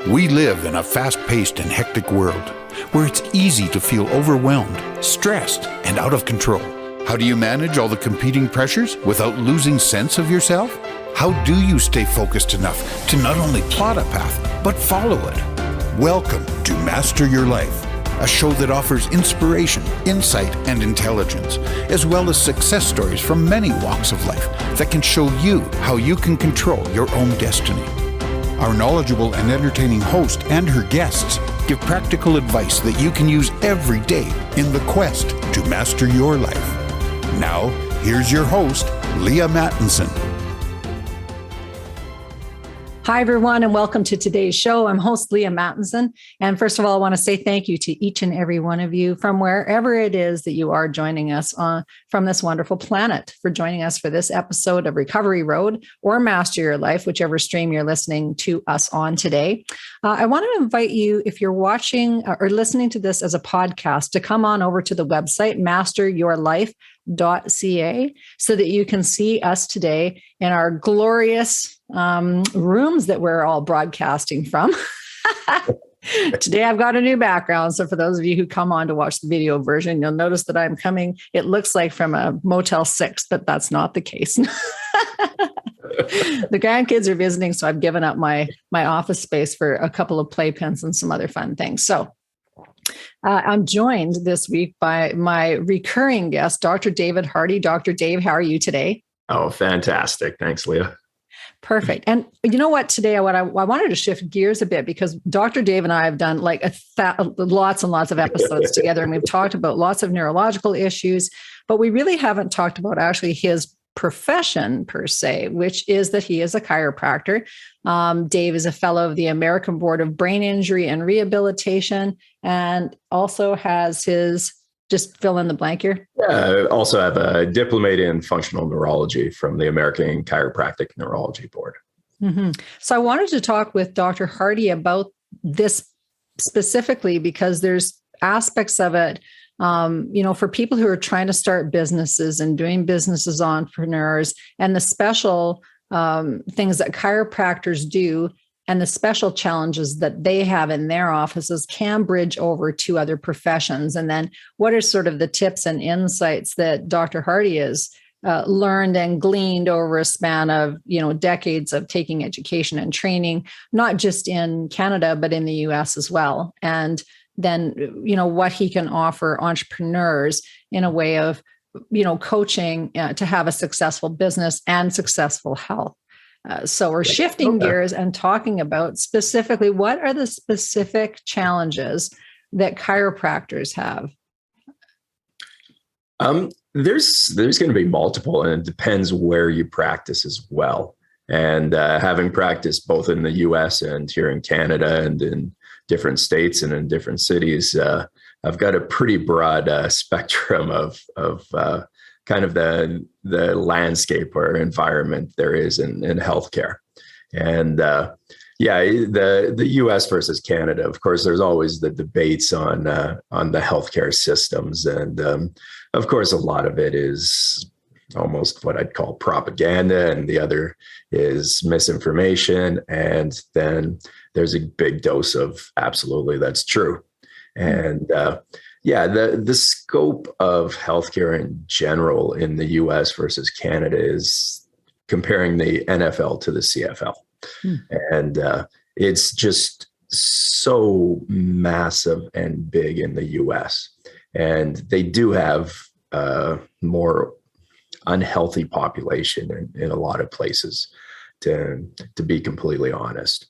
We live in a fast-paced and hectic world where it's easy to feel overwhelmed, stressed, and out of control. How do you manage all the competing pressures without losing sense of yourself? How do you stay focused enough to not only plot a path, but follow it? Welcome to Master Your Life, a show that offers inspiration, insight, and intelligence, as well as success stories from many walks of life that can show you how you can control your own destiny. Our knowledgeable and entertaining host and her guests give practical advice that you can use every day in the quest to master your life. Now, here's your host, Leaha Mattinson. Hi, everyone, and welcome to today's show. I'm host Leaha Mattinson. And first of all, I want to say thank you to each and every one of you from wherever it is that you are joining us from this wonderful planet, for joining us for this episode of Recovery Road or Master Your Life, whichever stream you're listening to us on today. I want to invite you, if you're watching or listening to this as a podcast, to come on over to the website, masteryourlife.ca, so that you can see us today in our glorious rooms that we're all broadcasting from. Today, I've got a new background. So for those of you who come on to watch the video version, you'll notice that I'm coming, it looks like from a Motel 6, but that's not the case. The grandkids are visiting, so I've given up my office space for a couple of playpens and some other fun things. So I'm joined this week by my recurring guest, Dr. David Hardy. Dr. Dave, how are you today? Oh, fantastic. Thanks, Leaha. Perfect. And you know what, today I wanted to shift gears a bit, because Dr. Dave and I have done like lots and lots of episodes together, and we've talked about lots of neurological issues, but we really haven't talked about actually his profession per se, which is that he is a chiropractor. Dave is a fellow of the American Board of Brain Injury and Rehabilitation, and also has his, just fill in the blank here. I also have a diplomate in functional neurology from the American Chiropractic Neurology Board. Mm-hmm. So I wanted to talk with Dr. Hardy about this specifically, because there's aspects of it, for people who are trying to start businesses and doing business as entrepreneurs, and the special things that chiropractors do, and the special challenges that they have in their offices can bridge over to other professions. And then what are sort of the tips and insights that Dr. Hardy has learned and gleaned over a span of, decades of taking education and training, not just in Canada, but in the US as well. And then, what he can offer entrepreneurs in a way of, coaching to have a successful business and successful health. So we're shifting gears and talking about specifically, what are the specific challenges that chiropractors have? There's going to be multiple, and it depends where you practice as well. And having practiced both in the US and here in Canada and in different states and in different cities, I've got a pretty broad spectrum of kind of the landscape or environment there is in healthcare. And the US versus Canada, of course, there's always the debates on the healthcare systems. And of course, a lot of it is almost what I'd call propaganda, and the other is misinformation. And then there's a big dose of absolutely that's true. And the scope of healthcare in general in the US versus Canada is comparing the NFL to the CFL. And it's just so massive and big in the US. And they do have more unhealthy population in a lot of places, to be completely honest.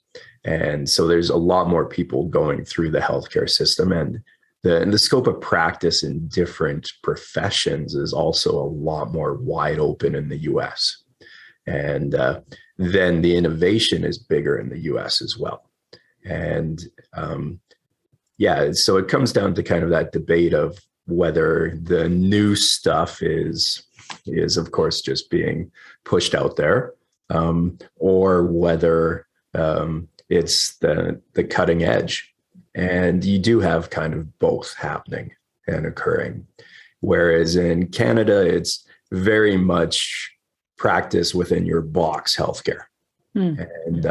And so there's a lot more people going through the healthcare system, and the scope of practice in different professions is also a lot more wide open in the US. And then the innovation is bigger in the US as well. And so it comes down to kind of that debate of whether the new stuff is of course just being pushed out there, or whether it's the cutting edge. And you do have kind of both happening and occurring. Whereas in Canada, it's very much practice within your box healthcare. And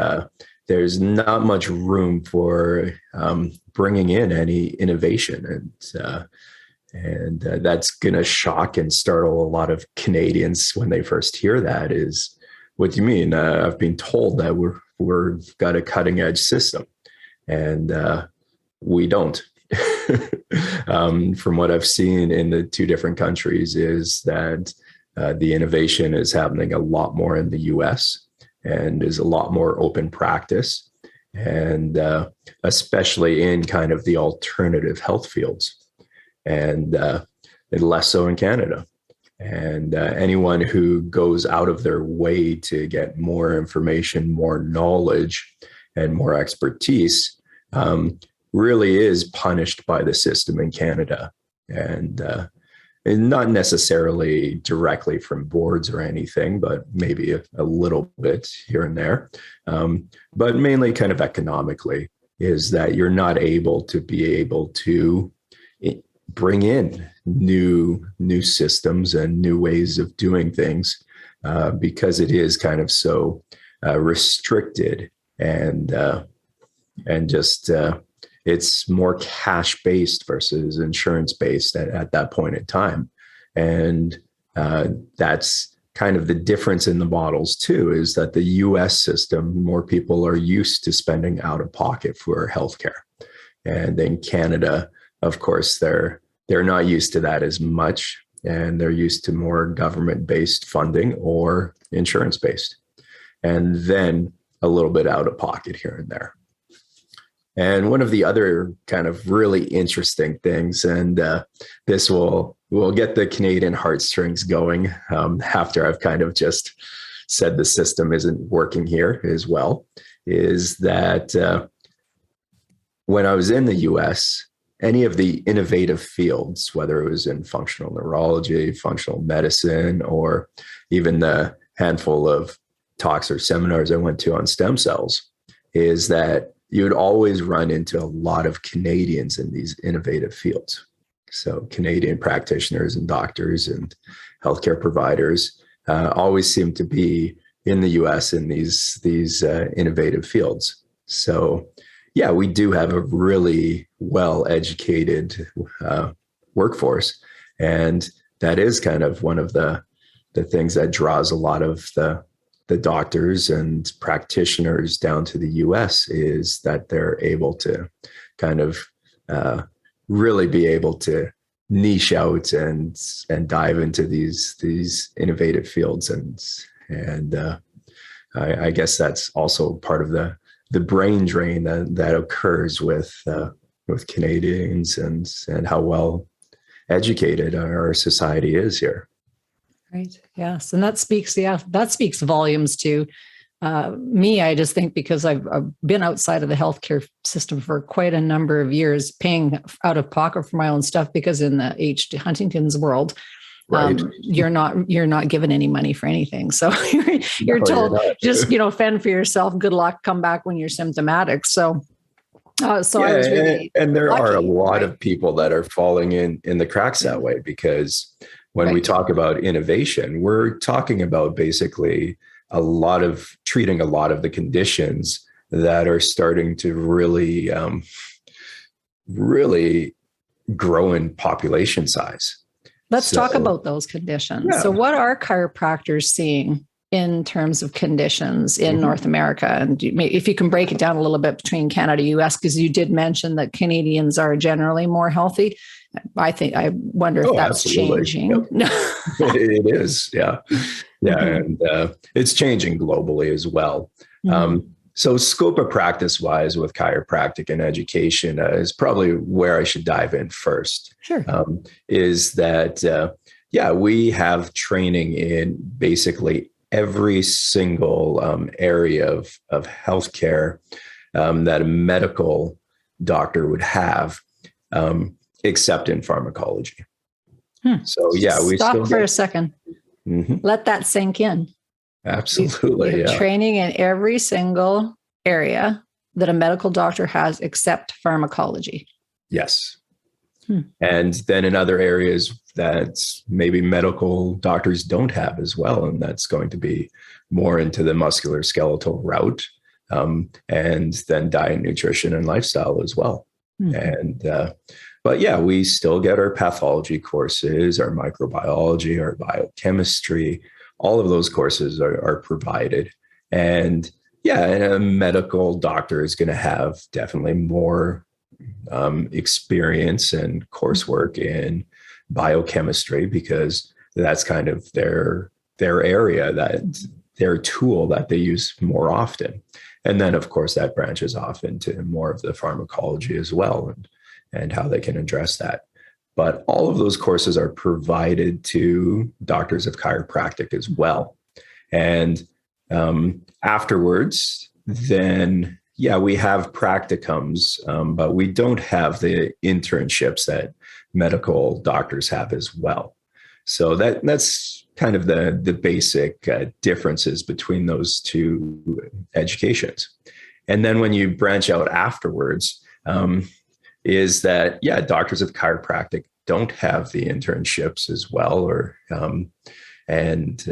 there's not much room for bringing in any innovation. And that's going to shock and startle a lot of Canadians when they first hear that is, what do you mean? I've been told that we've got a cutting edge system, and we don't. From what I've seen in the two different countries is that the innovation is happening a lot more in the US and is a lot more open practice, and especially in kind of the alternative health fields, and less so in Canada. And anyone who goes out of their way to get more information, more knowledge, and more expertise really is punished by the system in Canada. And not necessarily directly from boards or anything, but maybe a little bit here and there. But mainly kind of economically, is that you're not able to bring in new systems and new ways of doing things because it is kind of so restricted, and just it's more cash based versus insurance based at that point in time. And that's kind of the difference in the models too, is that the US system, more people are used to spending out of pocket for healthcare. And in Canada, of course, they're not used to that as much, and they're used to more government-based funding or insurance-based, and then a little bit out of pocket here and there. And one of the other kind of really interesting things, and this will get the Canadian heartstrings going after I've kind of just said the system isn't working here as well, is that when I was in the US, any of the innovative fields, whether it was in functional neurology, functional medicine, or even the handful of talks or seminars I went to on stem cells, is that you would always run into a lot of Canadians in these innovative fields. So Canadian practitioners and doctors and healthcare providers always seem to be in the US in these innovative fields. So yeah, we do have a really well-educated workforce. And that is kind of one of the things that draws a lot of the doctors and practitioners down to the US, is that they're able to kind of really be able to niche out and dive into these innovative fields. And I guess that's also part of the brain drain that occurs with Canadians and how well educated our society is here. Right. Yes. And that speaks volumes to me. I just think because I've been outside of the healthcare system for quite a number of years, paying out of pocket for my own stuff, because in the HD Huntington's world, right. You're not given any money for anything. So you're told, just, fend for yourself. Good luck. Come back when you're symptomatic. So I was really and there lucky, are a lot of people that are falling in the cracks that way, because when we talk about innovation, we're talking about basically treating a lot of the conditions that are starting to really, really grow in population size. Let's talk about those conditions. Yeah. So what are chiropractors seeing in terms of conditions in North America? And if you can break it down a little bit between Canada, US, because you did mention that Canadians are generally more healthy. I wonder if that's changing. Yep. It is. Yeah. Yeah. And it's changing globally as well. So scope of practice wise with chiropractic and education is probably where I should dive in first. Sure. Is that, we have training in basically every single area of healthcare that a medical doctor would have, except in pharmacology. So we stop for a second. Let that sink in. Absolutely. You have training in every single area that a medical doctor has except pharmacology. Yes. And then in other areas that maybe medical doctors don't have as well. And that's going to be more into the musculoskeletal route, and then diet, nutrition, and lifestyle as well. But yeah, we still get our pathology courses, our microbiology, our biochemistry. All of those courses are provided. And yeah, and a medical doctor is going to have definitely more experience and coursework in biochemistry, because that's kind of their area, that their tool that they use more often. And then, of course, that branches off into more of the pharmacology as well, and how they can address that. But all of those courses are provided to doctors of chiropractic as well. And afterwards, then, yeah, we have practicums, but we don't have the internships that medical doctors have as well. So that's kind of the basic differences between those two educations. And then when you branch out afterwards, is that, yeah, doctors of chiropractic don't have the internships as well, or and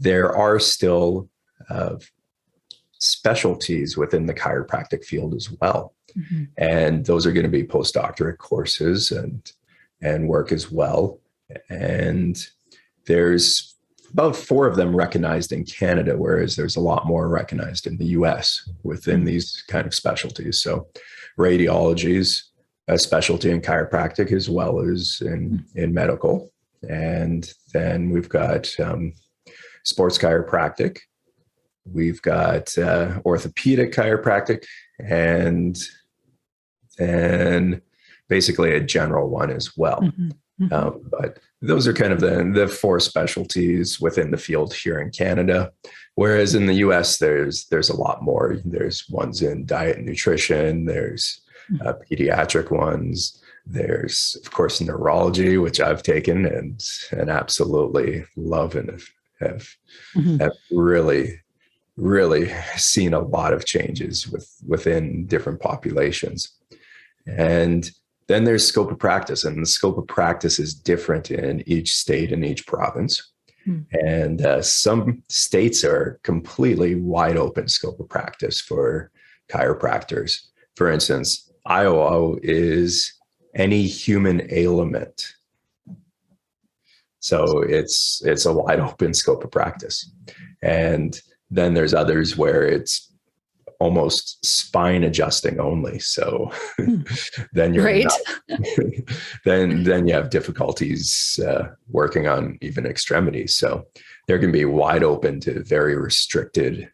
there are still specialties within the chiropractic field as well. And those are going to be postdoctorate courses and work as well. And there's about 4 of them recognized in Canada, whereas there's a lot more recognized in the US within these kind of specialties. So radiology is a specialty in chiropractic as well as in medical. And then we've got sports chiropractic. We've got orthopedic chiropractic, and then basically a general one as well. But those are kind of the 4 specialties within the field here in Canada. Whereas in the US, there's a lot more. There's ones in diet and nutrition. There's pediatric ones. There's, of course, neurology, which I've taken and absolutely love, and have really seen a lot of changes within different populations. And then there's scope of practice, and the scope of practice is different in each state and each province. And some states are completely wide open scope of practice for chiropractors. For instance, Iowa is any human ailment. So it's a wide open scope of practice. And then there's others where it's almost spine adjusting only. So then you're right. then you have difficulties working on even extremities. So there can be wide open to very restricted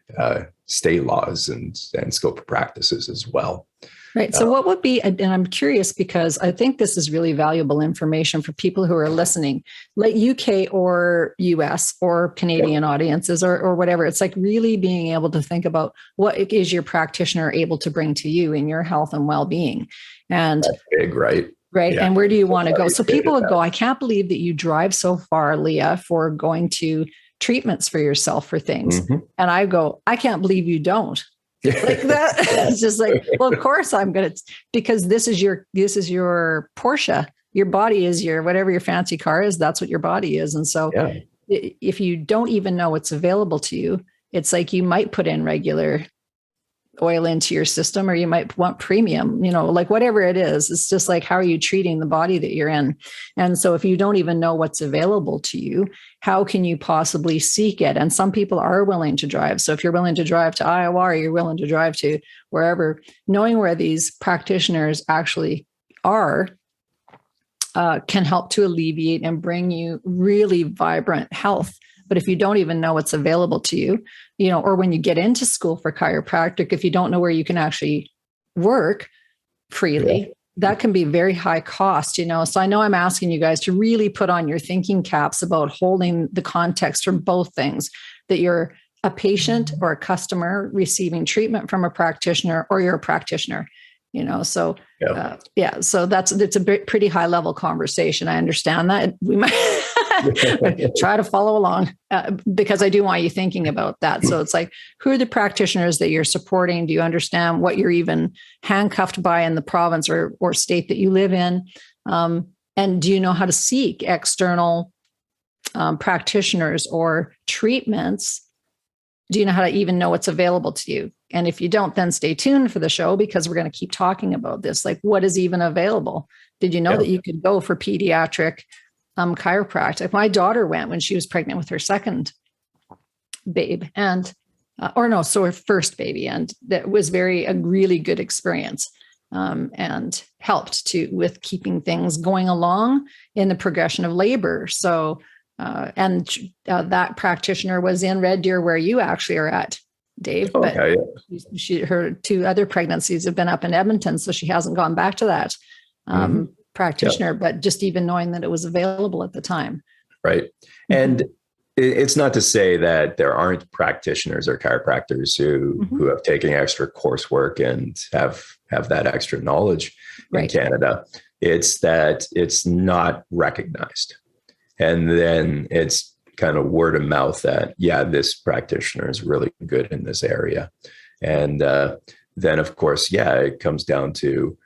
state laws and scope of practices as well. Right. So what would be, and I'm curious because I think this is really valuable information for people who are listening, like UK or US or Canadian audiences or whatever. It's like really being able to think about what is your practitioner able to bring to you in your health and well-being. And that's big, right? Right. Yeah. And where do you want to go? So people would go, I can't believe that you drive so far, Leaha, for going to treatments for yourself for things. And I go, I can't believe you don't. Like that. It's just like, well, of course I'm going to, because this is your Porsche. Your body is your, whatever your fancy car is, that's what your body is. And so if you don't even know what's available to you, it's like you might put in regular oil into your system, or you might want premium, like whatever it is. It's just like, how are you treating the body that you're in? And so if you don't even know what's available to you, how can you possibly seek it? And some people are willing to drive. So if you're willing to drive to Iowa, or you're willing to drive to wherever, knowing where these practitioners actually are can help to alleviate and bring you really vibrant health. But if you don't even know what's available to you, or when you get into school for chiropractic, if you don't know where you can actually work freely, that can be very high cost, So I know I'm asking you guys to really put on your thinking caps about holding the context for both things, that you're a patient or a customer receiving treatment from a practitioner, or you're a practitioner, so so it's a pretty high level conversation. I understand that. We might try to follow along because I do want you thinking about that. So it's like, who are the practitioners that you're supporting? Do you understand what you're even handcuffed by in the province or state that you live in? And do you know how to seek external practitioners or treatments do you know how to even know what's available to you? And if you don't, then stay tuned for the show, because we're going to keep talking about this. Like, what is even available? Did you know that you could go for pediatric chiropractic? My daughter went when she was pregnant with her second babe, and her first baby, and that was a really good experience, and helped with keeping things going along in the progression of labor. So, that practitioner was in Red Deer, where you actually are at, Dave. Okay. But her 2 other pregnancies have been up in Edmonton, so she hasn't gone back to that practitioner. But just even knowing that it was available at the time, right? And it's not to say that there aren't practitioners or chiropractors who have taken extra coursework and have that extra knowledge in Canada. It's that it's not recognized. And then it's kind of word of mouth that, this practitioner is really good in this area. And then, of course, it comes down to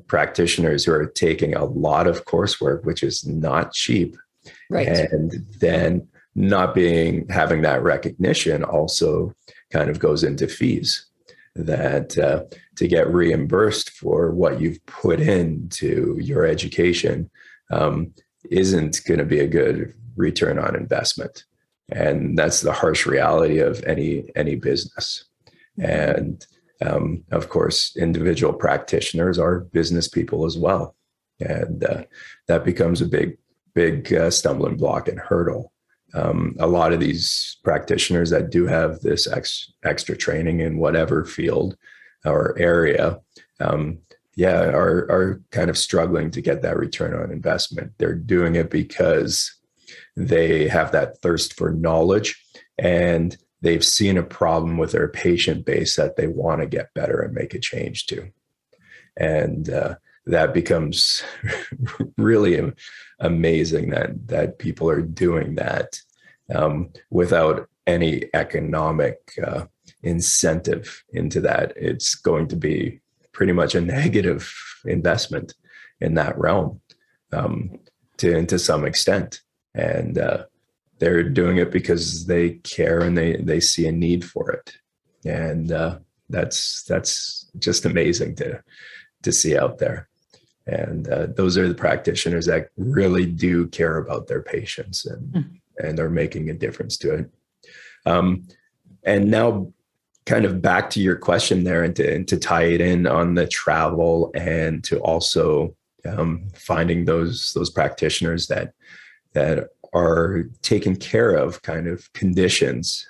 practitioners who are taking a lot of coursework, which is not cheap. Right. And then not having that recognition also kind of goes into fees, that to get reimbursed for what you've put into your education isn't going to be a good return on investment. And that's the harsh reality of any business. And of course, individual practitioners are business people as well. And that becomes a big stumbling block and hurdle. A lot of these practitioners that do have this extra training in whatever field or area, are kind of struggling to get that return on investment. They're doing it because they have that thirst for knowledge, and they've seen a problem with their patient base that they want to get better and make a change to. And that becomes really amazing that people are doing that without any economic incentive into that. It's going to be pretty much a negative investment in that realm to some extent. And they're doing it because they care and they see a need for it. And that's just amazing to see out there. And those are the practitioners that really do care about their patients and are making a difference to it. And now kind of back to your question there, and to tie it in on the travel, and to also finding those practitioners that are taking care of kind of conditions.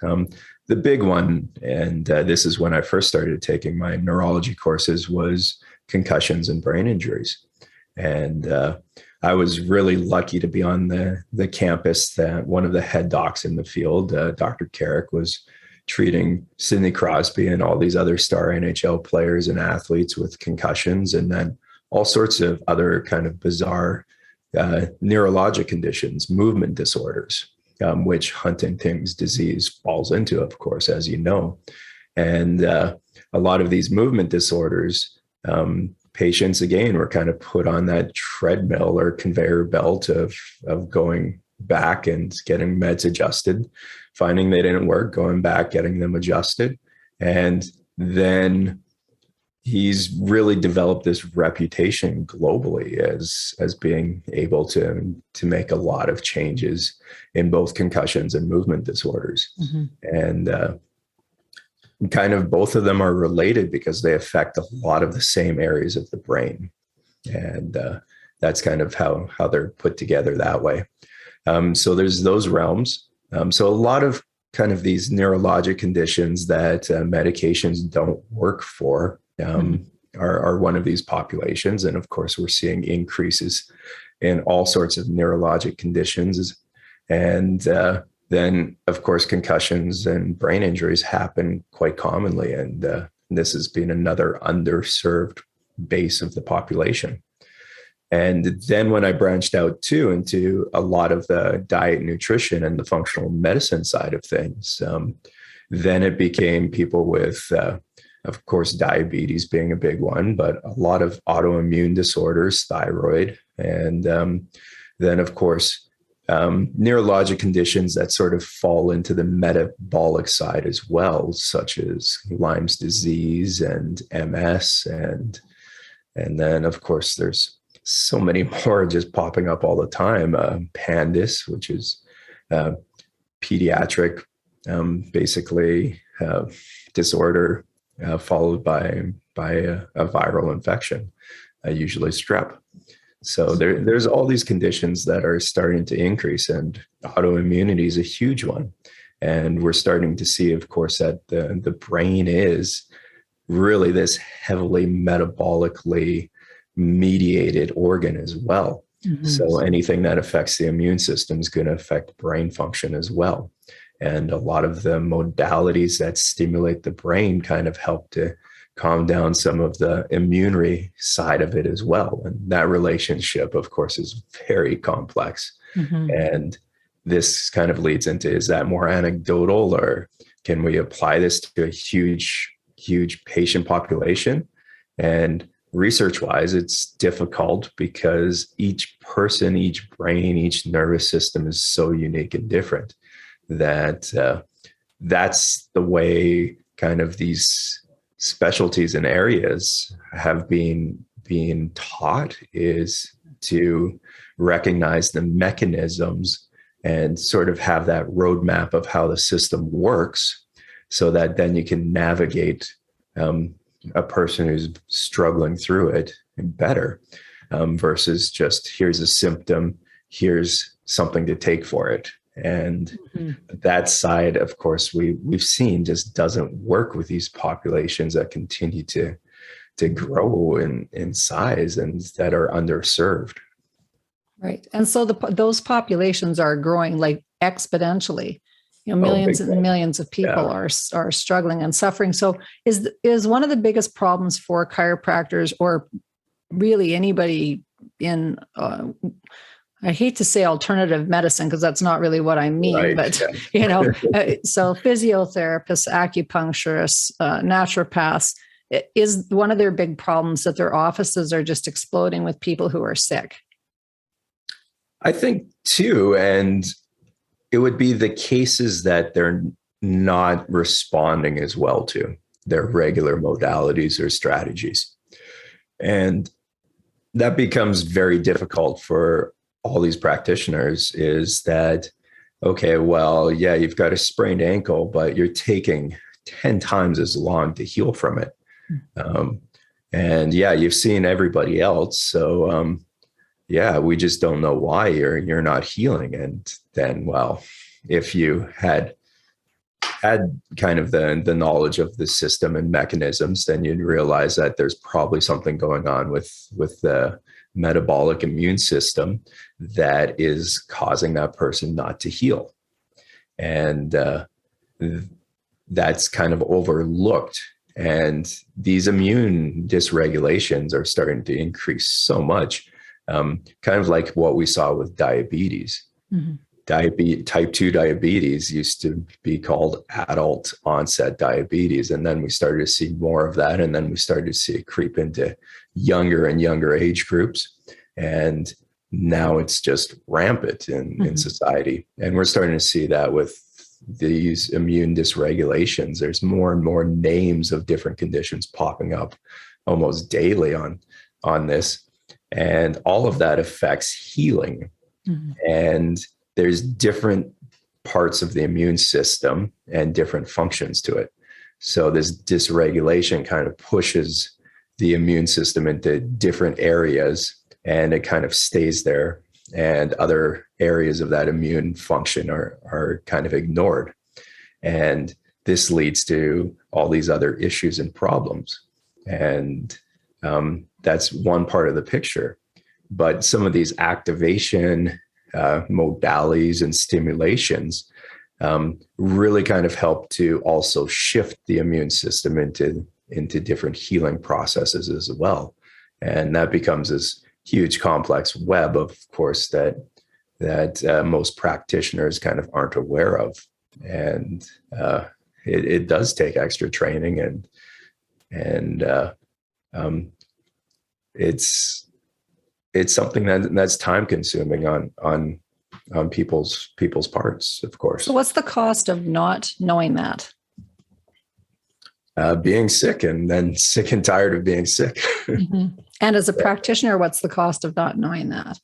The big one, and this is when I first started taking my neurology courses, was concussions and brain injuries. And I was really lucky to be on the campus that one of the head docs in the field, Dr. Carrick, was treating Sidney Crosby and all these other star NHL players and athletes with concussions, and then all sorts of other kind of bizarre neurologic conditions, movement disorders, which Huntington's disease falls into, of course, as you know. And a lot of these movement disorders, patients, again, were kind of put on that treadmill or conveyor belt of going back and getting meds adjusted, finding they didn't work, going back, getting them adjusted. And then he's really developed this reputation globally as being able to make a lot of changes in both concussions and movement disorders. And kind of both of them are related because they affect a lot of the same areas of the brain. And that's kind of how they're put together that way. So there's those realms. So a lot of kind of these neurologic conditions that medications don't work for are one of these populations. And of course, we're seeing increases in all sorts of neurologic conditions. And then, of course, concussions and brain injuries happen quite commonly. And this has been another underserved base of the population. And then when I branched out too into a lot of the diet, nutrition, and the functional medicine side of things, then it became people with, of course, diabetes being a big one, but a lot of autoimmune disorders, thyroid, and then, of course, neurologic conditions that sort of fall into the metabolic side as well, such as Lyme's disease and MS, and then of course there's so many more just popping up all the time. PANDAS, which is pediatric, basically disorder followed by a viral infection, usually strep. So there's all these conditions that are starting to increase, and autoimmunity is a huge one. And we're starting to see, of course, that the brain is really this heavily metabolically mediated organ as well. Mm-hmm. So anything that affects the immune system is going to affect brain function as well. And a lot of the modalities that stimulate the brain kind of help to calm down some of the immunity side of it as well. And that relationship, of course, is very complex. Mm-hmm. And this kind of leads into, is that more anecdotal, or can we apply this to a huge patient population? And research-wise, it's difficult because each person, each brain, each nervous system is so unique and different that that's the way kind of these specialties and areas have been taught, is to recognize the mechanisms and sort of have that roadmap of how the system works, so that then you can navigate a person who's struggling through it better, versus just here's a symptom, here's something to take for it. And that side, of course, we've seen just doesn't work with these populations that continue to grow in size and that are underserved. Right. And so those populations are growing like exponentially. Millions and millions of people are struggling and suffering. So is one of the biggest problems for chiropractors, or really anybody in, I hate to say alternative medicine because that's not really what I mean, right, but so physiotherapists, acupuncturists, naturopaths, is one of their big problems that their offices are just exploding with people who are sick? I think too, and it would be the cases that they're not responding as well to their regular modalities or strategies. And that becomes very difficult for all these practitioners, is that, okay, well, yeah, you've got a sprained ankle, but you're taking 10 times as long to heal from it. And yeah, you've seen everybody else. So, yeah, we just don't know why you're not healing. And then, well, if you had kind of the knowledge of the system and mechanisms, then you'd realize that there's probably something going on with the metabolic immune system that is causing that person not to heal. And that's kind of overlooked. And these immune dysregulations are starting to increase so much. Kind of like what we saw with diabetes. Mm-hmm. Type 2 diabetes used to be called adult onset diabetes. And then we started to see more of that. And then we started to see it creep into younger and younger age groups. And now it's just rampant in society. And we're starting to see that with these immune dysregulations. There's more and more names of different conditions popping up almost daily on this. And all of that affects healing. Mm-hmm. And there's different parts of the immune system and different functions to it. So this dysregulation kind of pushes the immune system into different areas, and it kind of stays there. And other areas of that immune function are kind of ignored. And this leads to all these other issues and problems. And that's one part of the picture. But some of these activation modalities and stimulations really kind of help to also shift the immune system into different healing processes as well. And that becomes this huge complex web, of course, that most practitioners kind of aren't aware of. And it does take extra training, and it's something that's time consuming on people's parts, of course. So what's the cost of not knowing that? Being sick, and then sick and tired of being sick. Mm-hmm. And as a practitioner, what's the cost of not knowing that?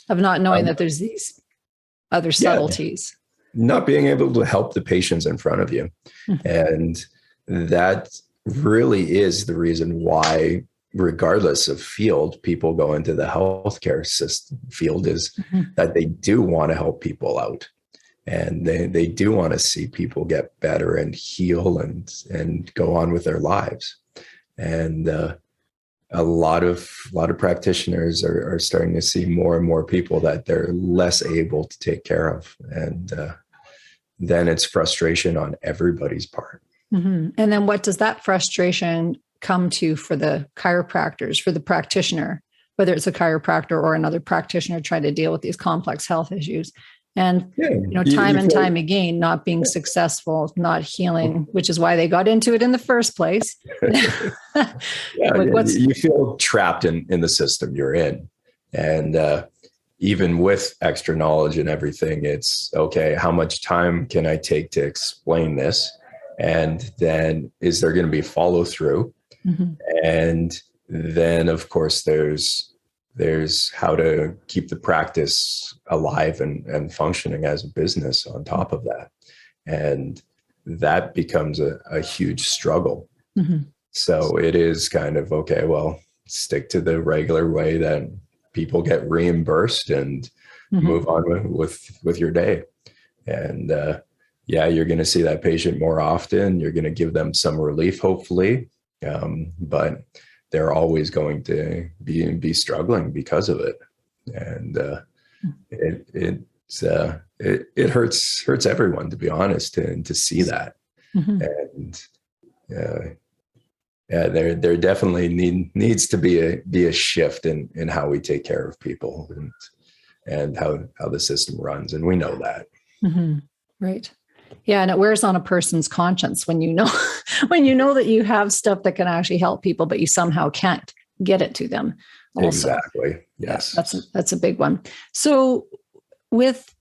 Of not knowing that there's these other subtleties? Not being able to help the patients in front of you. Mm-hmm. And that really is the reason why, regardless of field, people go into the healthcare system field, is that they do want to help people out. And they do want to see people get better and heal and go on with their lives. And a lot of practitioners are starting to see more and more people that they're less able to take care of. And then it's frustration on everybody's part. Mm-hmm. And then what does that frustration come to for the chiropractors, for the practitioner, whether it's a chiropractor or another practitioner trying to deal with these complex health issues? And, time and time again, not being successful, not healing, which is why they got into it in the first place. You feel trapped in the system you're in. And even with extra knowledge and everything, it's okay, how much time can I take to explain this? And then is there going to be follow through? Mm-hmm. And then, of course, there's how to keep the practice alive and functioning as a business on top of that. And that becomes a huge struggle. Mm-hmm. So it is kind of, okay, well, stick to the regular way that people get reimbursed and move on with your day. And you're going to see that patient more often. You're going to give them some relief, hopefully. But they're always going to be struggling because of it. And it hurts everyone, to be honest, and to see that. Mm-hmm. And there definitely needs to be a shift in how we take care of people and how the system runs. And we know that. Mm-hmm. Right. Yeah. And it wears on a person's conscience when you know that you have stuff that can actually help people, but you somehow can't get it to them also. Exactly. Yes. Yeah, that's a big one. So with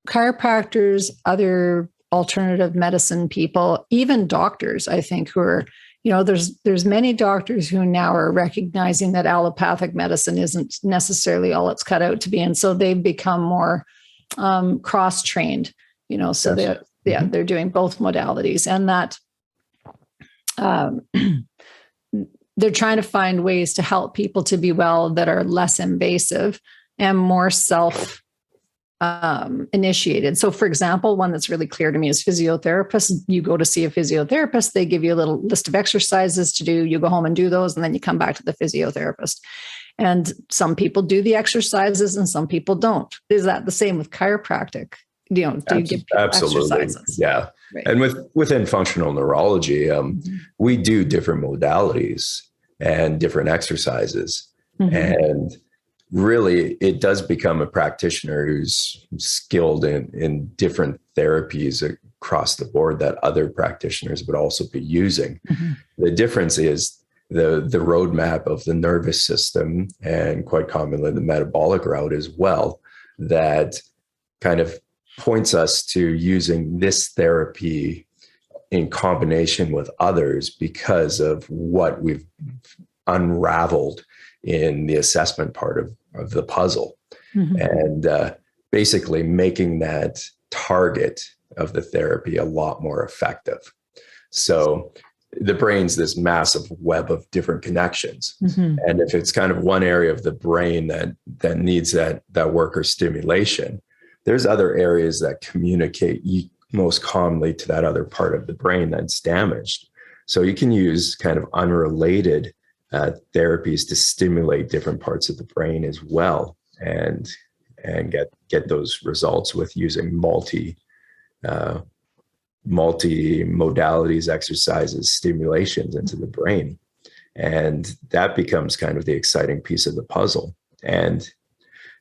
chiropractors, other alternative medicine people, even doctors, I think, who are, there's many doctors who now are recognizing that allopathic medicine isn't necessarily all it's cut out to be. And so they've become more cross-trained, so yes. They're doing both modalities, and that they're trying to find ways to help people to be well that are less invasive and more self initiated. So for example, one that's really clear to me is physiotherapists. You go to see a physiotherapist, they give you a little list of exercises to do. You go home and do those, and then you come back to the physiotherapist. And some people do the exercises and some people don't. Is that the same with chiropractic? Do you give absolutely exercises? Yeah. Right. And within functional neurology, we do different modalities and different exercises. Mm-hmm. And really, it does become a practitioner who's skilled in different therapies across the board that other practitioners would also be using. Mm-hmm. The difference is the roadmap of the nervous system, and quite commonly the metabolic route as well, that kind of points us to using this therapy in combination with others because of what we've unraveled in the assessment part of the puzzle. Mm-hmm. And basically making that target of the therapy a lot more effective. So the brain's this massive web of different connections. Mm-hmm. And if it's kind of one area of the brain that needs that work or stimulation, there's other areas that communicate most commonly to that other part of the brain that's damaged. So you can use kind of unrelated therapies to stimulate different parts of the brain as well, and get those results with using multi modalities, exercises, stimulations into the brain. And that becomes kind of the exciting piece of the puzzle. And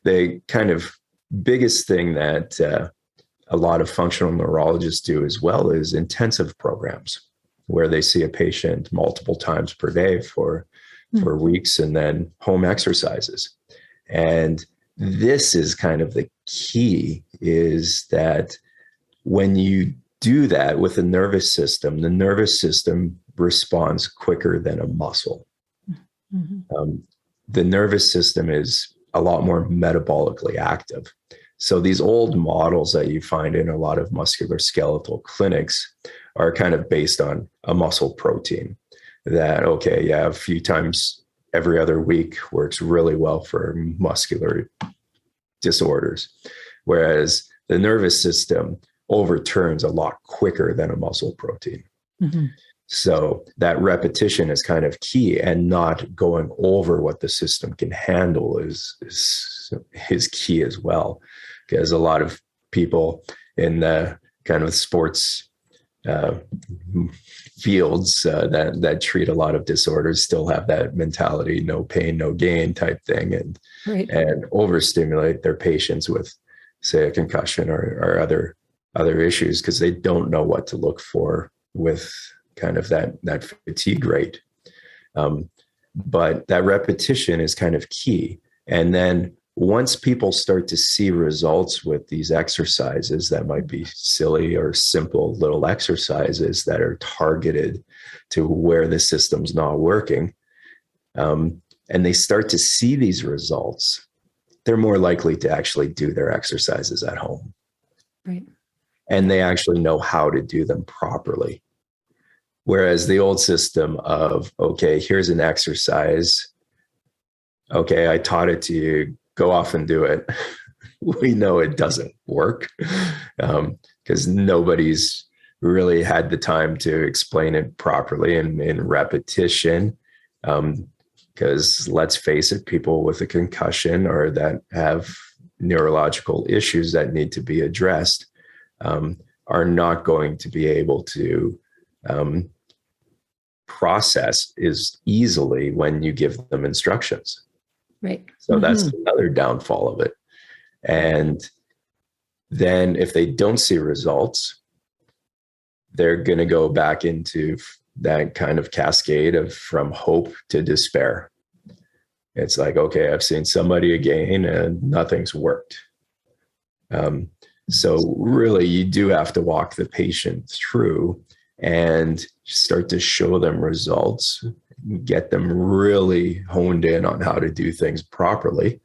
the kind of biggest thing that a lot of functional neurologists do as well is intensive programs, where they see a patient multiple times per day for weeks, and then home exercises. And this is kind of the key, is that when you do that with the nervous system responds quicker than a muscle. The nervous system is a lot more metabolically active. So these old models that you find in a lot of musculoskeletal clinics are kind of based on a muscle protein that, okay, yeah, a few times every other week works really well for muscular disorders. Whereas the nervous system overturns a lot quicker than a muscle protein. So that repetition is kind of key, and not going over what the system can handle is key as well. Because a lot of people in the kind of sports fields that treat a lot of disorders still have that mentality, no pain, no gain type thing, and overstimulate their patients with, say, a concussion or other issues, because they don't know what to look for with kind of that fatigue rate. But that repetition is kind of key. And then once people start to see results with these exercises that might be silly or simple little exercises that are targeted to where the system's not working, and they start to see these results, they're more likely to actually do their exercises at home. Right. And they actually know how to do them properly. Whereas the old system of, okay, here's an exercise. Okay, I taught it to you. Go off and do it. We know it doesn't work because nobody's really had the time to explain it properly and in repetition. Because let's face it, people with a concussion or that have neurological issues that need to be addressed are not going to be able to process as easily when you give them instructions. Right. So that's another downfall of it. And then if they don't see results, they're going to go back into that kind of cascade of from hope to despair. It's like, okay, I've seen somebody again and nothing's worked. So really, you do have to walk the patient through and start to show them results, get them really honed in on how to do things properly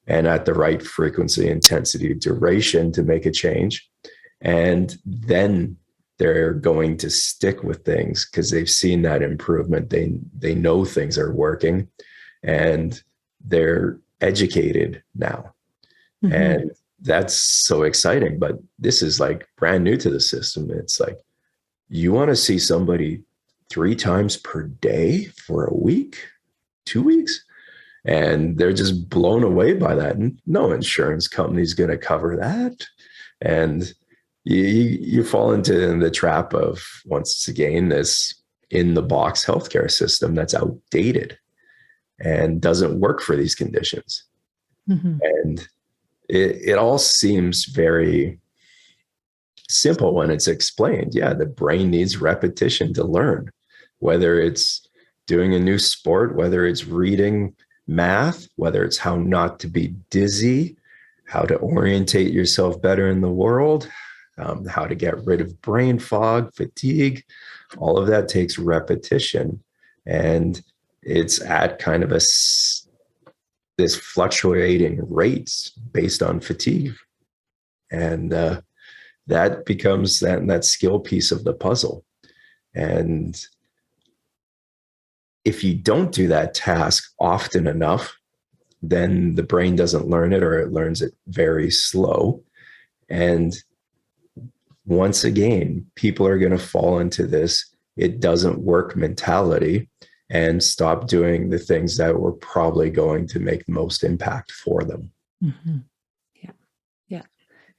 and at the right frequency, intensity, duration to make a change. And then they're going to stick with things because they've seen that improvement. They know things are working and they're educated now. And that's so exciting. But this is like brand new to the system. It's like, you want to see somebody 3 times per day for a week, 2 weeks, and they're just blown away by that. And no insurance company's going to cover that. And you fall into the trap of, once again, this in the box healthcare system that's outdated and doesn't work for these conditions. And it all seems very simple when it's explained. Yeah, the brain needs repetition to learn, whether it's doing a new sport, whether it's reading math, whether it's how not to be dizzy, how to orientate yourself better in the world, how to get rid of brain fog, fatigue. All of that takes repetition. And it's at kind of this fluctuating rates based on fatigue. And that becomes that skill piece of the puzzle. And if you don't do that task often enough, then the brain doesn't learn it, or it learns it very slow. And once again, people are going to fall into this it doesn't work mentality and stop doing the things that were probably going to make the most impact for them.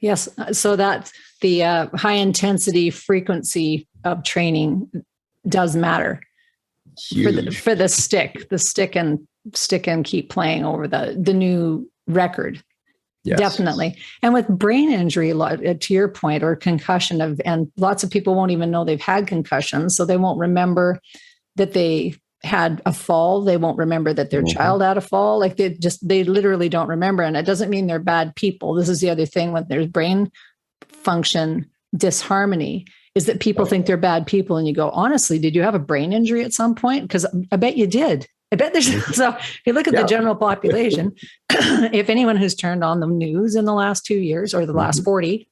Yes. So that's the high intensity frequency of training does matter for the stick and keep playing over the new record. Yes. Definitely. And with brain injury, to your point, or concussion and lots of people won't even know they've had concussions. So they won't remember that they had a fall, they won't remember that their child had a fall. Like they literally don't remember. And it doesn't mean they're bad people. This is the other thing when there's brain function disharmony, is that people think they're bad people. And you go, honestly, did you have a brain injury at some point? Because I bet you did. I bet there's, so if you look at the general population, if anyone who's turned on the news in the last 2 years or the last 40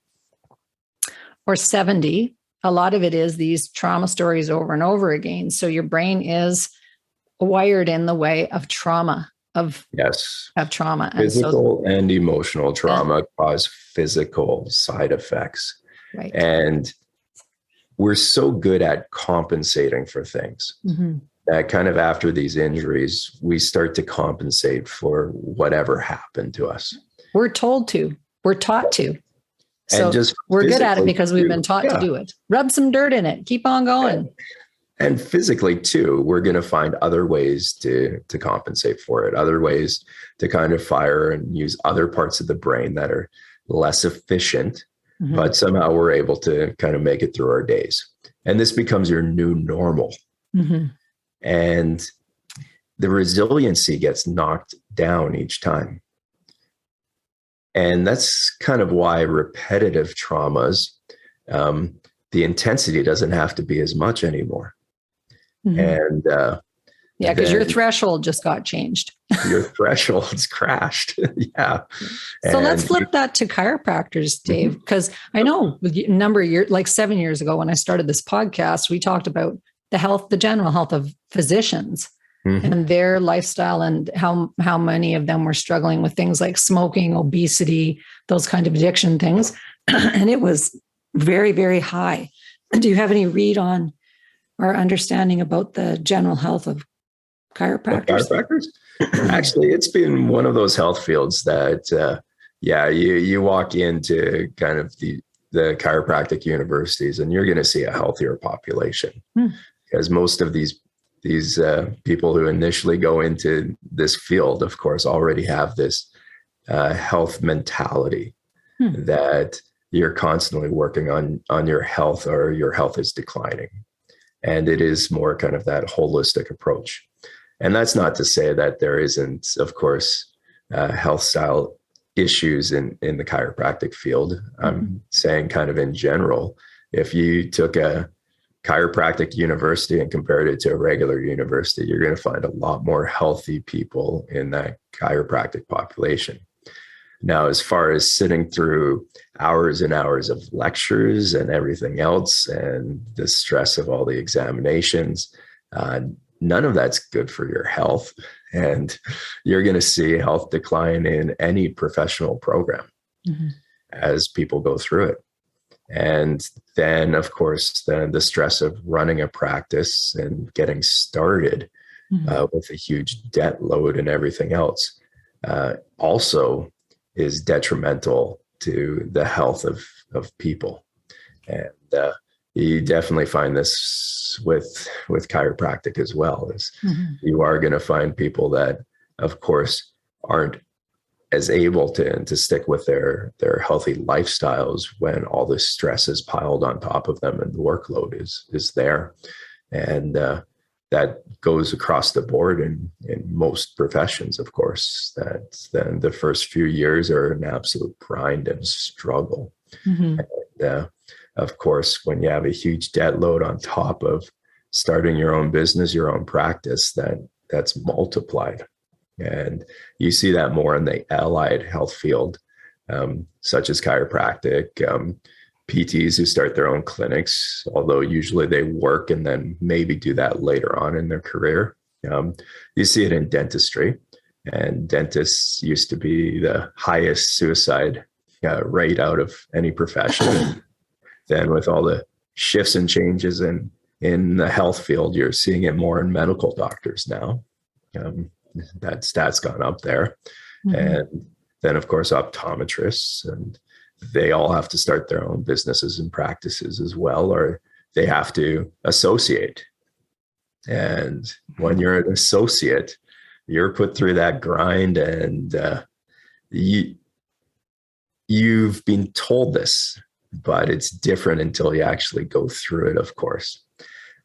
or 70, a lot of it is these trauma stories over and over again. So your brain is wired in the way of trauma, of trauma. Physical and emotional trauma cause physical side effects. Right. And we're so good at compensating for things that kind of after these injuries, we start to compensate for whatever happened to us. We're told to, we're taught to. So we're good at it because we've been taught to do it. Rub some dirt in it. Keep on going. And physically too, we're going to find other ways to compensate for it, other ways to kind of fire and use other parts of the brain that are less efficient, but somehow we're able to kind of make it through our days. And this becomes your new normal. And the resiliency gets knocked down each time. And that's kind of why repetitive traumas, the intensity doesn't have to be as much anymore. And because your threshold just got changed. Your threshold's crashed. So let's flip that to chiropractors, Dave, because I know a number of years, like 7 years ago when I started this podcast, we talked about the general health of physicians and their lifestyle and how many of them were struggling with things like smoking, obesity, those kind of addiction things. And it was very, very high. Do you have any read on our understanding about the general health of chiropractors? Actually, it's been one of those health fields that, you walk into kind of the chiropractic universities and you're going to see a healthier population. Because most of these people who initially go into this field, of course, already have this health mentality that you're constantly working on your health or your health is declining. And it is more kind of that holistic approach. And that's not to say that there isn't, of course, health style issues in the chiropractic field. I'm saying kind of in general, if you took a chiropractic university and compared it to a regular university, you're going to find a lot more healthy people in that chiropractic population. Now, as far as sitting through hours and hours of lectures and everything else and the stress of all the examinations, none of that's good for your health. And you're going to see health decline in any professional program as people go through it. And then, of course, the stress of running a practice and getting started with a huge debt load and everything else also is detrimental to the health of people. And you definitely find this with chiropractic as well. You are going to find people that, of course, aren't as able to stick with their healthy lifestyles when all this stress is piled on top of them and the workload is there. And that goes across the board in most professions, of course, that then the first few years are an absolute grind and struggle. And, of course, when you have a huge debt load on top of starting your own business, your own practice, that's multiplied. And you see that more in the allied health field, such as chiropractic, PTs who start their own clinics, although usually they work and then maybe do that later on in their career. You see it in dentistry, and dentists used to be the highest suicide rate out of any profession. And then with all the shifts and changes in the health field, you're seeing it more in medical doctors now. That stat's gone up there. And then, of course, optometrists, and they all have to start their own businesses and practices as well, or they have to associate. And when you're an associate, you're put through that grind, and you've been told this, but it's different until you actually go through it, of course.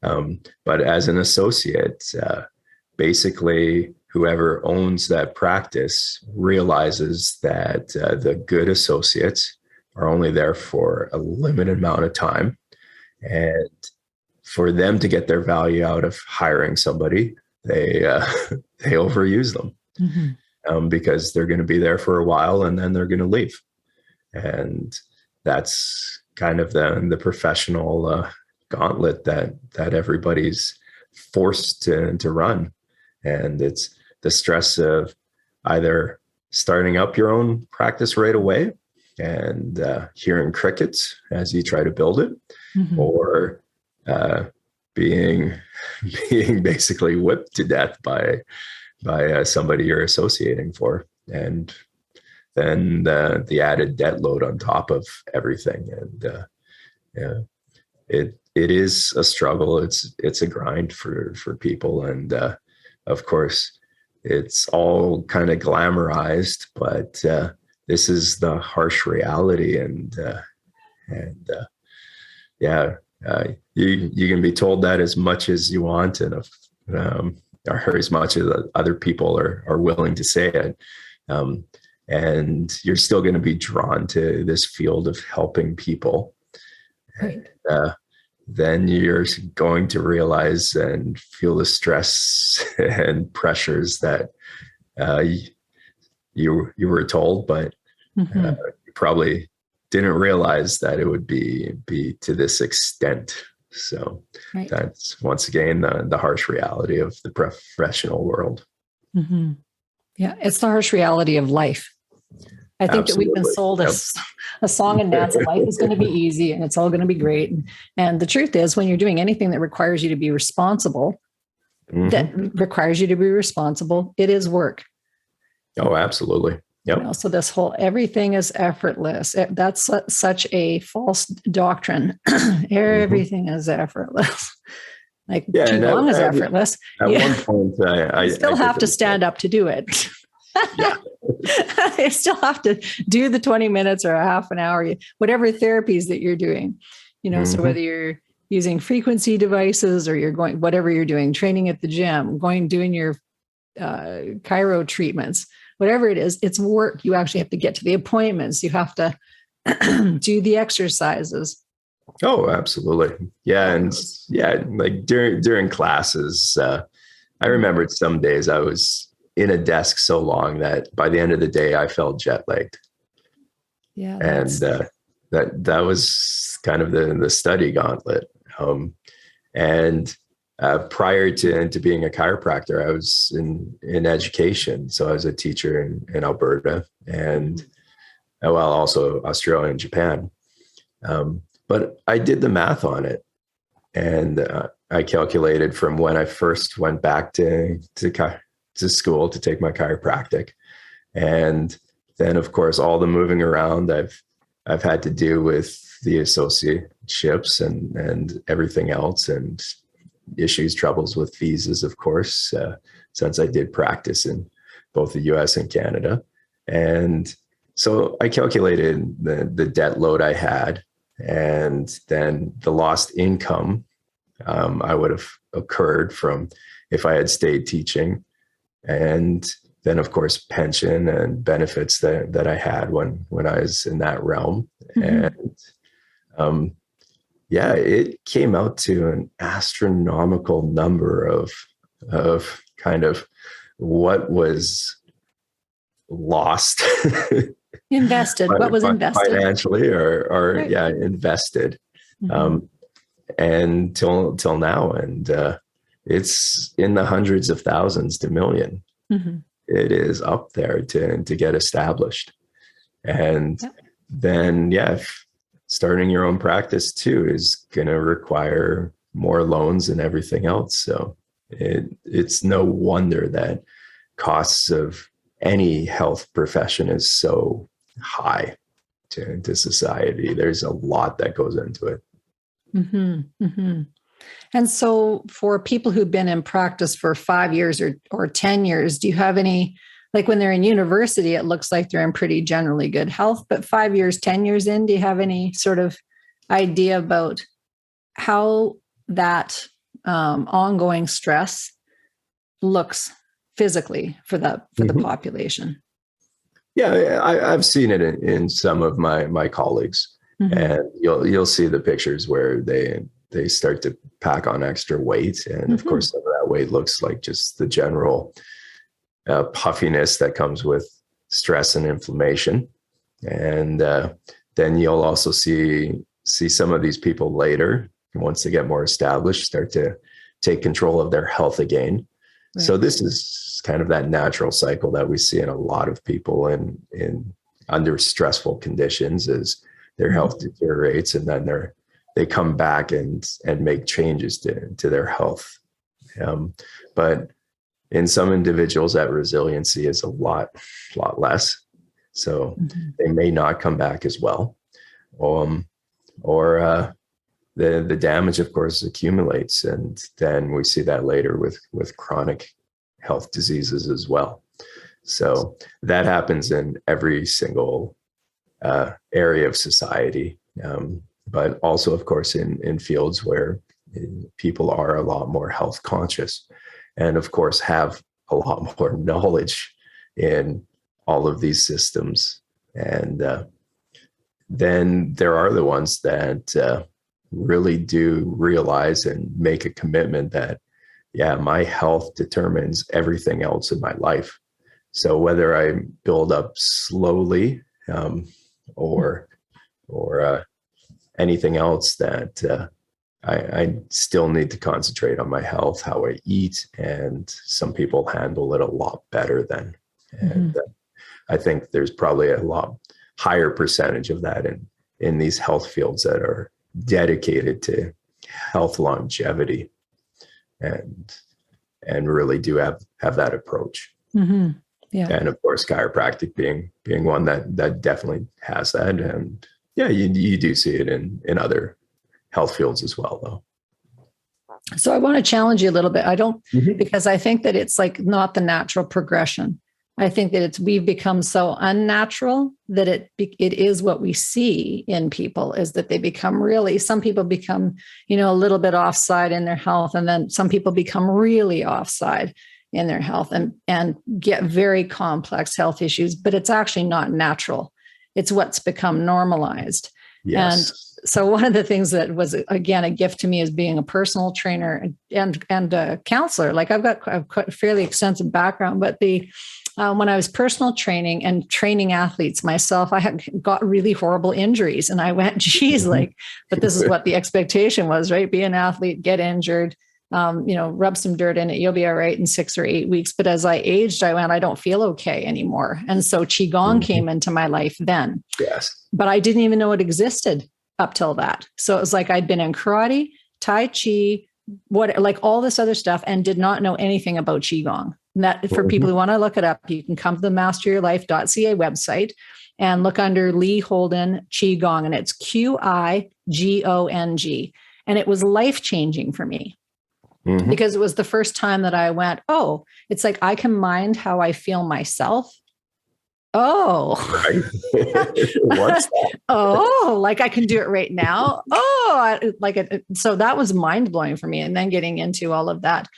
But as an associate, basically whoever owns that practice realizes that the good associates are only there for a limited amount of time. And for them to get their value out of hiring somebody, they they overuse them, because they're going to be there for a while and then they're going to leave. And that's kind of the professional gauntlet that everybody's forced to run. And it's the stress of either starting up your own practice right away and hearing crickets as you try to build it, or being basically whipped to death by somebody you're associating for, and then the added debt load on top of everything. And yeah, it is a struggle. It's a grind for people, and of course, it's all kind of glamorized, but this is the harsh reality. And yeah, you can be told that as much as you want, and or as much as other people are willing to say it, and you're still going to be drawn to this field of helping people. Right. And, then you're going to realize and feel the stress and pressures that you were told, but you probably didn't realize that it would be to this extent. So that's once again the harsh reality of the professional world. Yeah, it's the harsh reality of life. I think that we've been sold a song and dance. Life is going to be easy and it's all going to be great. And the truth is, when you're doing anything that requires you to be responsible, it is work. Oh, absolutely. Yep. So this whole everything is effortless. That's such a false doctrine. Everything is effortless. Too long is effortless. At one point, I still have to stand up to do it. I still have to do the 20 minutes or a half an hour, whatever therapies that you're doing, so whether you're using frequency devices or you're going, whatever you're doing, training at the gym, doing your chiro treatments, whatever it is, it's work. You actually have to get to the appointments. You have to do the exercises. Oh, absolutely. Yeah. And like during classes, I remembered some days I was in a desk so long that by the end of the day, I felt jet lagged. Yeah. And that was kind of the study gauntlet. And prior to being a chiropractor, I was in education. So I was a teacher in Alberta and also Australia and Japan. But I did the math on it, and I calculated from when I first went back to school to take my chiropractic. And then of course, all the moving around I've had to do with the associateships and everything else, and troubles with visas, of course, since I did practice in both the US and Canada. And so I calculated the debt load I had, and then the lost income I would have occurred from if I had stayed teaching. And then, of course, pension and benefits that I had when I was in that realm. And it came out to an astronomical number of kind of what was lost. Invested. What was invested? Financially or invested. And till now. And it's in the hundreds of thousands to million. It is up there to get established. And then, starting your own practice too is going to require more loans and everything else. So it's no wonder that costs of any health profession is so high to society. There's a lot that goes into it. And so for people who've been in practice for 5 years or 10 years, do you have any, like when they're in university, it looks like they're in pretty generally good health, but 5 years, 10 years in, do you have any sort of idea about how that ongoing stress looks physically for the population. Yeah, I've seen it in some of my colleagues, and you'll see the pictures where they start to pack on extra weight, and of course some of that weight looks like just the general puffiness that comes with stress and inflammation. And then you'll also see some of these people later, once they get more established, start to take control of their health again. Right. So this is kind of that natural cycle that we see in a lot of people in under stressful conditions, is their health deteriorates, and then they come back and make changes to their health. But in some individuals, that resiliency is a lot less. So they may not come back as well. Or the damage, of course, accumulates. And then we see that later with chronic health diseases as well. So that happens in every single area of society. But also, of course, in fields where people are a lot more health conscious, and of course have a lot more knowledge in all of these systems. And then there are the ones that really do realize and make a commitment that, yeah, my health determines everything else in my life. So whether I build up slowly or anything else, that I still need to concentrate on my health, how I eat, and some people handle it a lot better then. And I think there's probably a lot higher percentage of that in these health fields that are dedicated to health longevity and really do have that approach. Yeah. And of course, chiropractic being one that definitely has that. And yeah, you do see it in other health fields as well, though. So I want to challenge you a little bit. I don't, because I think that it's like not the natural progression. I think that we've become so unnatural that it is what we see in people, is that they become some people become, a little bit offside in their health. And then some people become really offside in their health and get very complex health issues, but it's actually not natural. It's what's become normalized. Yes. And so one of the things that was, again, a gift to me is being a personal trainer and a counselor. Like I've got a fairly extensive background, but when I was personal training and training athletes myself, I had got really horrible injuries. And I went, geez, but this is what the expectation was, right? Be an athlete, get injured, rub some dirt in it. You'll be all right in 6 or 8 weeks. But as I aged, I don't feel okay anymore. And so Qigong came into my life then. Yes. But I didn't even know it existed up till that. So it was like I'd been in karate, Tai Chi, all this other stuff, and did not know anything about Qigong. And that for people who want to look it up, you can come to the masteryourlife.ca website and look under Lee Holden Qigong, and it's Qigong. And it was life-changing for me because it was the first time that I went, oh, it's like I can mind how I feel myself. Oh, what's that? Oh, like I can do it right now. Oh, so that was mind blowing for me. And then getting into all of that,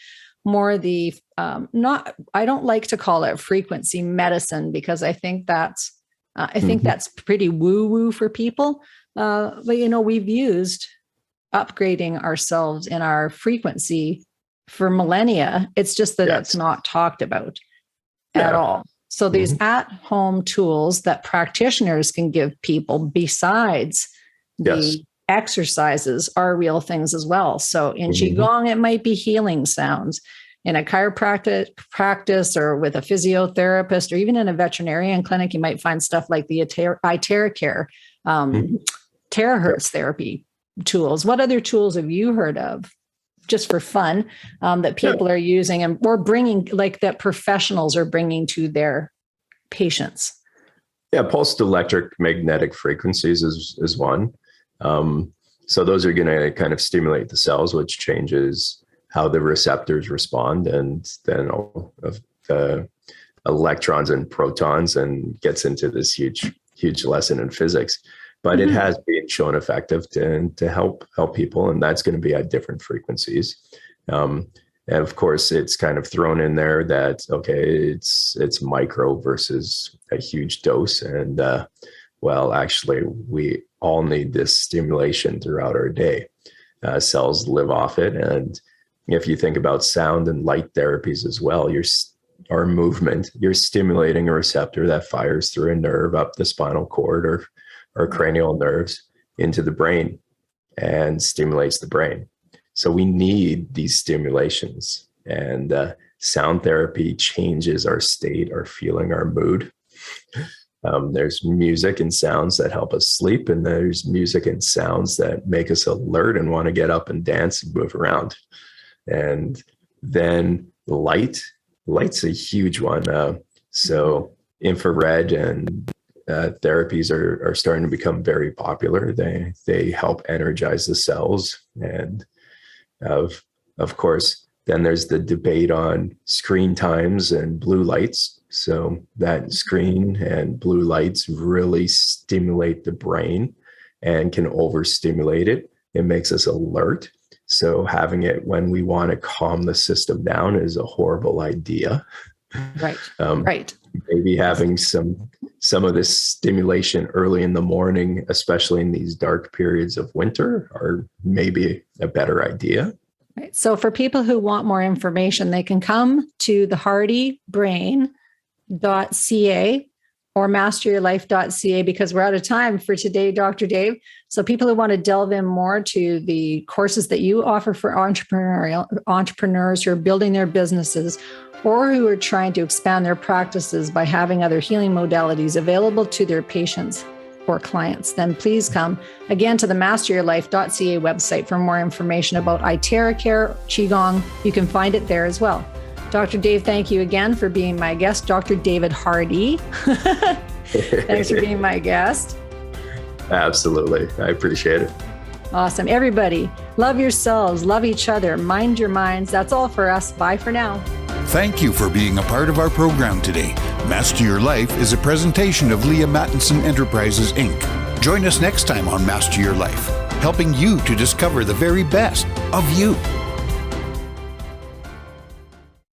more the I don't like to call it frequency medicine, because I think that's pretty woo woo for people. But we've used upgrading ourselves in our frequency for millennia. It's just that it's not talked about at all. So these at-home tools that practitioners can give people besides the exercises are real things as well. So in Qigong, it might be healing sounds. In a chiropractic practice or with a physiotherapist, or even in a veterinarian clinic, you might find stuff like the iTerracare, terahertz therapy tools. What other tools have you heard of, just for fun, that people are using or bringing, like that professionals are bringing to their patients? Yeah, pulsed electromagnetic frequencies is one. So those are going to kind of stimulate the cells, which changes how the receptors respond, and then all of the electrons and protons, and gets into this huge lesson in physics. But it has been shown effective to help people, and that's going to be at different frequencies. And And of course, it's kind of thrown in there that, okay, it's micro versus a huge dose. And well, actually, we all need this stimulation throughout our day. Cells live off it. And if you think about sound and light therapies as well, our movement, you're stimulating a receptor that fires through a nerve up the spinal cord or cranial nerves into the brain and stimulates the brain. So we need these stimulations, and sound therapy changes our state, our feeling, our mood. There's music and sounds that help us sleep, and there's music and sounds that make us alert and want to get up and dance and move around. And then light's a huge one. So infrared and therapies are starting to become very popular. They help energize the cells. And of course, then there's the debate on screen times and blue lights. So that screen and blue lights really stimulate the brain and can overstimulate it. It makes us alert. So having it when we want to calm the system down is a horrible idea. Right. Right. Maybe having some of this stimulation early in the morning, especially in these dark periods of winter, are maybe a better idea. Right. So for people who want more information, they can come to thehardybrain.ca or masteryourlife.ca, because we're out of time for today, Dr. Dave. So people who want to delve in more to the courses that you offer for entrepreneurs who are building their businesses, or who are trying to expand their practices by having other healing modalities available to their patients or clients, then please come again to the masteryourlife.ca website for more information about iTerra Care, Qigong. You can find it there as well. Dr. Dave, thank you again for being my guest. Dr. David Hardy. Thanks for being my guest. Absolutely. I appreciate it. Awesome. Everybody, love yourselves, love each other, mind your minds. That's all for us. Bye for now. Thank you for being a part of our program today. Master Your Life is a presentation of Leaha Mattinson Enterprises, Inc. Join us next time on Master Your Life, helping you to discover the very best of you.